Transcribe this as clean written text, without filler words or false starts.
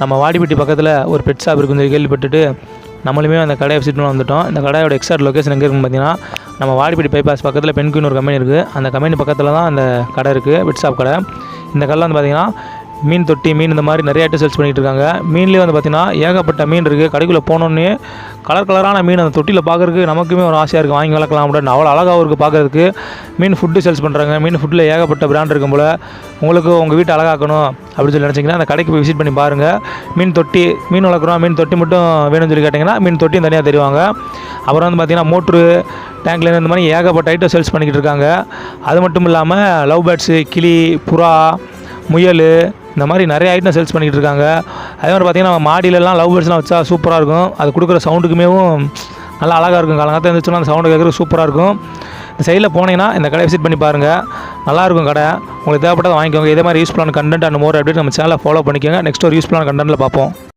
நம்ம வாடிப்பட்டி பக்கத்தில் ஒரு பெட் ஷாப் இருக்குன்னு சொல்லி கேள்விப்பட்டுட்டு நம்மளுமே அந்த கடையை விசிட் பண்ண வந்துவிட்டோம். இந்த கடையோட எக்ஸாக்ட் லொக்கேஷன் எங்கே இருக்குன்னு பார்த்தீங்கன்னா, நம்ம வாடிப்பட்டி பைபாஸ் பக்கத்தில் பென்குயின் ஒரு கம்பெனி இருக்குது. அந்த கம்பெனி பக்கத்தில் தான் அந்த கடை இருக்குது, பெட் ஷாப் கடை. இந்த கடையில் வந்து பார்த்திங்கன்னா மீன் தொட்டி, மீன் இந்த மாதிரி நிறைய ஐட்டம் சேல்ஸ் பண்ணிகிட்டு இருக்காங்க. மீன்லேயே வந்து பார்த்திங்கன்னா ஏகப்பட்ட மீன் இருக்குது. கடைக்குள்ளே போனோன்னே கலர் கலரான மீன் அந்த தொட்டியில் பார்க்குறதுக்கு நமக்குமே ஒரு ஆசையாக இருக்குது, வாங்கி வளர்க்கலாம் அப்படின்னு. அவ்வளோ அழகாகவும் இருக்குது பார்க்குறதுக்கு. மீன் ஃபுட்டு சேல்ஸ் பண்ணுறாங்க. மீன் ஃபுட்டில் ஏகப்பட்ட பிராண்ட் இருக்கும் போல். உங்களுக்கு உங்கள் வீட்டை அழகாக்கணும் அப்படின்னு சொல்லி நினச்சிங்கன்னா அந்த கடைக்கு போய் விசிட் பண்ணி பாருங்கள். மீன் தொட்டி, மீன் வளர்க்குறோம், மீன் தொட்டி மட்டும் வேணும்னு சொல்லி கேட்டிங்கன்னா மீன் தொட்டியும் தனியாக தருவாங்க. அப்புறம் வந்து பார்த்திங்கன்னா மோட்ரு, டேங்க்லேருந்து இந்த மாதிரி ஏகப்பட்ட ஐட்டம் சேல்ஸ் பண்ணிக்கிட்டு இருக்காங்க. அது மட்டும் இல்லாமல் லவ் பேர்ட்ஸு, கிளி, புறா, முயல் இந்த மாதிரி நிறைய ஐட்டம் சேல்ஸ் பண்ணிக்கிட்டு இருக்காங்க. அதே மாதிரி பார்த்திங்கன்னா நம்ம மாடியிலலாம் லவ் பேர்ட்ஸ்லாம் வச்சா சூப்பராக இருக்கும். அது கொடுக்குற சவுண்டுக்குமேவும் நல்லா அழகாக இருக்கும். காலங்காலத்தில் இருந்துச்சுன்னா அந்த சவுண்டு கேட்குறது சூப்பராக இருக்கும். இந்த சைடில் போனீங்கன்னா இந்த கடையை விசிட் பண்ணி பாருங்கள், நல்லாயிருக்கும் கடை. உங்களுக்கு தேவைப்பட்டதை வாங்கிக்கோங்க. இதே மாதிரி யூஸ்ஃபுல்லான கண்டென்ட் அண்ட் மோர் அப்டேட் நம்ம சேனலை ஃபாலோ பண்ணிக்கோங்க. நெக்ஸ்ட் ஒரு யூஸ்ஃபுல்லான கண்டென்ட்டில் பார்ப்போம்.